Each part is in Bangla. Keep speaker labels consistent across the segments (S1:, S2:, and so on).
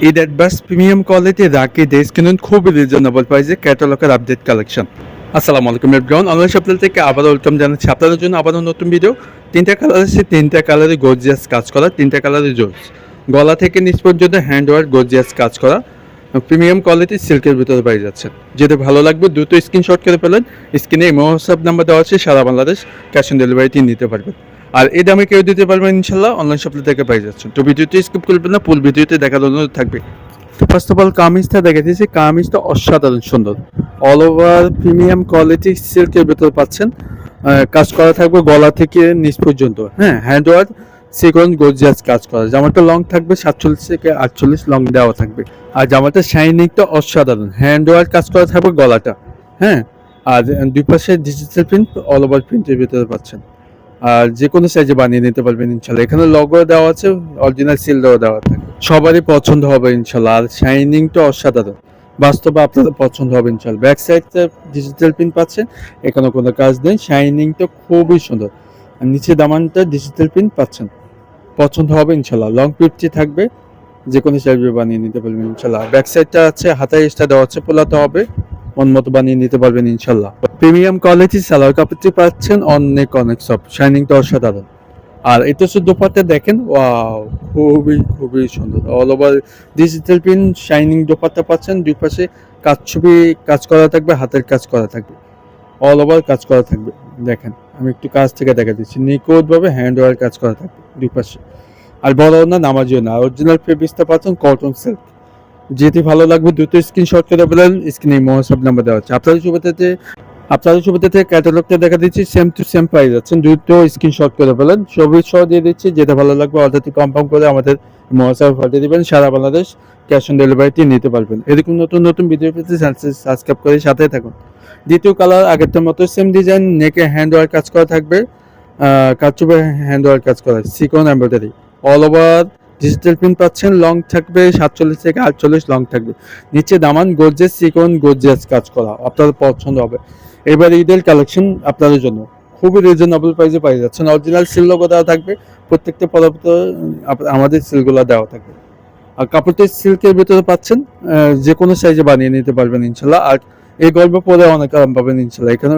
S1: ঈদ অ্যাডভান্স প্রিমিয়াম কোয়ালিটি রাখি ড্রেস কিনুন খুবই রিজনেবল প্রাইসে ক্যাটালগের আপডেট কালেকশন। আসসালামু আলাইকুম এভরিওয়ান, অনলাইন শপিং থেকে আবারও ওয়েলকাম জানাচ্ছি আপনাদের জন্য আবারও নতুন ভিডিও। তিনটা কালার আছে, তিনটা কালারে গর্জিয়াস কাজ করা, তিনটা কালারে জোস, গলা থেকে নিচ পর্যন্ত হ্যান্ড ওয়ার্ক গর্জিয়াস কাজ করা প্রিমিয়াম কোয়ালিটি সিল্কের ভিতরে পাই যাচ্ছে। যেটা ভালো লাগবে দ্রুত স্ক্রিনশট করে ফেলেন। স্ক্রিনে হোয়াটসঅ্যাপ নাম্বার দেওয়া আছে, সারা বাংলাদেশ ক্যাশ অন ডেলিভারিটি নিতে পারবেন। আর এই দামে কেউ দিতে পারবেন ইনশাল্লাহ, অনলাইন শপিং থেকে পাই যাচ্ছেন। তো ভিডিওটি স্কিপ করবেন না, ফুল ভিডিওতে দেখার অনুরোধ থাকবে। ফার্স্ট অফ অল কামিজটা দেখে দিয়েছি, কামিজটা অসাধারণ সুন্দর, অল ওভার প্রিমিয়াম কোয়ালিটি সিল্কের ভেতর পাচ্ছেন। কাজ করা থাকবে গলা থেকে নিচ পর্যন্ত, হ্যাঁ, হ্যান্ড ওয়ার্ক সিকোয়েন্স গর্জিয়াস কাজ করা। জামাটা লং থাকবে 47 থেকে 48 লং দেওয়া থাকবে। আর জামাটা শাইনিংটা অসাধারণ, হ্যান্ড ওয়ার্ক কাজ করা থাকবে গলাটা, হ্যাঁ। আর দুই পাশে ডিজিটাল প্রিন্ট, অল ওভার প্রিন্টের ভিতরে পাচ্ছেন। আর যে কোনো সাইজে বানিয়ে নিতে পারবেন ইনশাল্লাহ। এখানে লগো দেওয়া আছে, অরিজিনাল সিল দেওয়া থাকে, সবারই পছন্দ হবে ইনশাল্লাহ। আর শাইনিংটা অসাধারণ, বাস্তবে আপনাদের পছন্দ হবে ইনশাল্লাহ। ব্যাক সাইডটা ডিজিটাল প্রিন্ট পাচ্ছেন, এখানে কোনো কাজ নেই, শাইনিংটা খুবই সুন্দর। আর নিচে দামানটা ডিজিটাল প্রিন্ট পাচ্ছেন, পছন্দ হবে ইনশাল্লাহ। লং পিপটি থাকবে, যে কোনো সাইজে বানিয়ে নিতে পারবেন ইনশাল্লাহ। ব্যাক সাইডটা আছে, হাতায় এক্সট্রা দেওয়া আছে, পোলাতে হবে, মন মতো বানিয়ে নিতে পারবেন ইনশাল্লাহ। প্রিমিয়াম কোয়ালিটি সালোয়ার কাপড়টি পাচ্ছেন, অনেক সফট, শাইনিংটা অসাধারণ। আর এটা হচ্ছে দোপাট্টা দেখেন, ওয়াও, খুবই খুবই সুন্দর, all over digital print shining dupatta পাচ্ছেন। দুই পাশে কাজ ছবি কাজ করা থাকবে, হাতের কাজ করা থাকবে, অল ওভার কাজ করা থাকবে। দেখেন আমি একটু কাজ থেকে দেখা দিচ্ছি, নিখুঁত ভাবে হ্যান্ড ওয়ার কাজ করা থাকবে দুই পাশে। আর বড় না নামাজিও না, অরিজিনাল ফেব্রিক্সটা পাচ্ছেন কটন সিল্ক। যেটি ভালো লাগবে দ্রুত স্ক্রিনশট করে বলেন, স্ক্রিনে হোয়াটসঅ্যাপ নাম্বার দেওয়া আছে। আপনাদের সুবিধাতে ক্যাটালগটা দেখা দিচ্ছি, সেম টু সেম পাই যাচ্ছেন, দ্রুত স্ক্রিনশট করে ফেলেন, ছবি সহ দিয়ে দিচ্ছি। যেটা ভালো লাগবে অর্ডারটি কনফার্ম করে আমাদের হোয়াটসঅ্যাপ পাঠিয়ে দেবেন, সারা বাংলাদেশ ক্যাশ অন ডেলিভারিটি নিতে পারবেন। এরকম নতুন নতুন ভিডিও পেতে সাবস্ক্রাইব করে সাথে থাকুন। দ্বিতীয় কালার আগেরটার মতো সেম ডিজাইন, নেকে হ্যান্ড ওয়ার্ক কাজ করা থাকবে, কাচুবে হ্যান্ড ওয়ার্ক কাজ করা, sequin embroidery, all over digital print পাচ্ছেন। লং থাকবে 47 থেকে 48 লং থাকবে। নিচে দামান গর্জিয়াস সিকন গর্জিয়াস কাজ করা, আপনাদের পছন্দ হবে। এবার ঈদের কালেকশন আপনাদের জন্য খুবই রিজনেবল প্রাইসে পাই যাচ্ছেন। অরিজিনাল সিল লোগো দেওয়া থাকবে, প্রত্যেকটা পদার্থ আমাদের সিলগুলো দেওয়া থাকবে। আর কাপড়টা সিল্কের ভিতরে পাচ্ছেন, যে কোনো সাইজে বানিয়ে নিতে পারবেন ইনশাল্লাহ। আর এই গল্প পরে অনেক আরাম পাবেন ইনশাল্লাহ। এখানে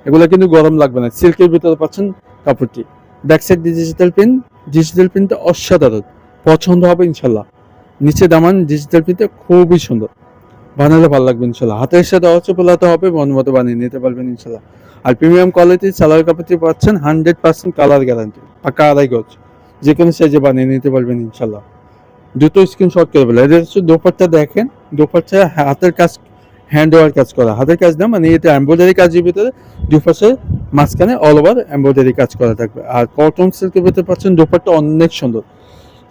S1: এগুলো কিন্তু গরম লাগবে না, সিল্কের ভিতরে পাচ্ছেন কাপড়টি। ব্যাক সাইড ডিজিটাল প্রিন্টটা অসাধারণ, পছন্দ হবে ইনশাল্লাহ। নিচে দামান ডিজিটাল প্রিন্টটা খুবই সুন্দর, বানালে ভালো লাগবে ইনশাল্লাহ। হাতের সাথে অচে পোলাতে হবে, মন মতো বানিয়ে নিতে পারবেন ইনশাল্লাহ। আর প্রিমিয়াম কোয়ালিটির সালোয়ার কাপড়টি পাচ্ছেন 100% কালার গ্যারান্টি, পাকা আড়াই গজ, যে কোনো সাইজে বানিয়ে নিতে পারবেন ইনশাল্লাহ। দুটো স্ক্রিনশট করে ফেলে। এটা হচ্ছে দোপাট্টা দেখেন, দোপাট্টা হাতের কাজ, হ্যান্ড ওয়ার কাজ করা, হাতের কাজ না, মানে এটা এমব্রয়ডারি কাজের ভিতরে দুই পাশে মাঝখানে অল ওভার এমব্রয়ডারি কাজ করা থাকবে। আর কটন সিল্কের ভিতরে পাচ্ছেন, দোপাট্টা অনেক সুন্দর,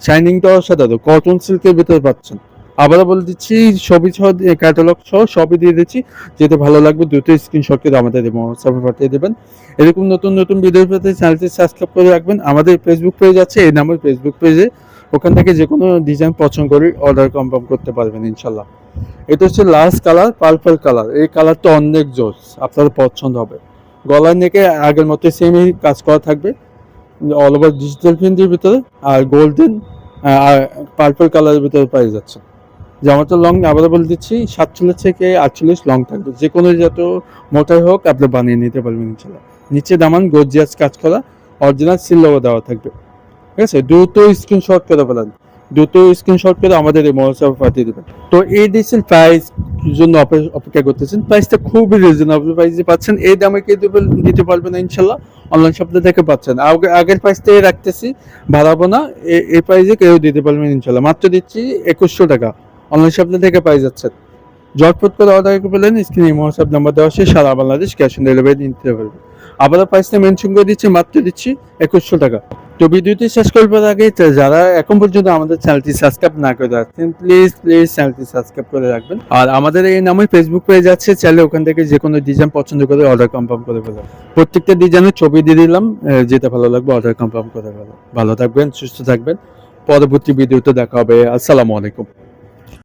S1: শাইনিংটাও সাধারণ, কটন সিল্কের ভিতরে পাচ্ছেন। আবারও বলে দিচ্ছি, ছবি সহ ক্যাটালগ সহ সবই দিয়ে দিচ্ছি। যেটা ভালো লাগবে দ্রুত স্ক্রিনশট করে আমাদের হোয়াটসঅ্যাপে পাঠিয়ে দেবেন। এরকম নতুন নতুন ভিডিও পেতে চ্যানেলটি সাবস্ক্রাইব করে রাখবেন। আমাদের ফেসবুক পেজ আছে, এই নাম্বার ফেসবুক পেজে, ওখান থেকে যে কোনো ডিজাইন পছন্দ করে অর্ডার কনফার্ম করতে পারবেন ইনশাল্লাহ। এটা হচ্ছে লাস্ট কালার, পার্পল কালার। এই কালারটা অনেক জোস, আপনাদের পছন্দ হবে। গলার নেকে আগের মতো সেমই কাজ করা থাকবে, অল ওভার ডিজিটাল প্রিন্টের ভিতরে। আর গোল্ডেন আর পার্পল কালারের ভিতরে পাই যাচ্ছে। জামাটা লং আবার বলে দিচ্ছি, 47 থেকে 48 লং থাকবে, যে কোনো যত মোটাই হোক আপনি বানিয়ে নিতে পারবেন ইনশাল্লাহ। নিচে দামান গর্জিয়াস কাজ করা, অরিজিনাল সিল লোগো দেওয়া থাকবে, ঠিক আছে। দ্রুত স্ক্রিনশট করে ফেলেন, দ্রুত স্ক্রিনশট করে আমাদের এই হোয়াটসঅ্যাপে পাঠিয়ে দেবেন। তো এই ডিসেল প্রাইস জন্য অপেক্ষা করতেছেন, প্রাইসটা খুবই রিজনেবল প্রাইসে পাচ্ছেন। এই দামে কে দিতে পারবেন না ইনশাল্লাহ, অনলাইন শপে থেকে পাচ্ছেন। আগের প্রাইসটাই রাখতেছি, বাড়াবো না। এই প্রাইসে কেউ দিতে পারবেন ইনশাল্লাহ। মাত্র দিচ্ছি 2100 টাকা, অনলাইন শপ থেকে পাই যাচ্ছেন। ঝটপট করে অর্ডার করে পেলেন, স্ক্রিনে হোয়াটসঅ্যাপ নাম্বার দেওয়া আছে, সারা বাংলাদেশ ক্যাশ অন ডেলিভারি নিতে পারবে। আবারও প্রাইসটা মেনশন করে দিচ্ছি, মাত্র দিচ্ছি 2100 টাকা। তো ভিডিওটি শেষ করবার আগে যারা এখন পর্যন্ত আমাদের চ্যানেলটি সাবস্ক্রাইব না করে রাখছেন, প্লিজ চ্যানেলটি সাবস্ক্রাইব করে রাখবেন। আর আমাদের এই নামে ফেসবুক পেজ আছে, চাইলে ওখান থেকে যে কোনো ডিজাইন পছন্দ করে অর্ডার কনফার্ম করে ফেলেন। প্রত্যেকটা ডিজাইনের ছবি দিয়ে দিলাম, যেটা ভালো লাগবে অর্ডার কনফার্ম করে ফেলেন। ভালো থাকবেন, সুস্থ থাকবেন, পরবর্তী ভিডিওতে দেখা হবে। আসসালামু আলাইকুম।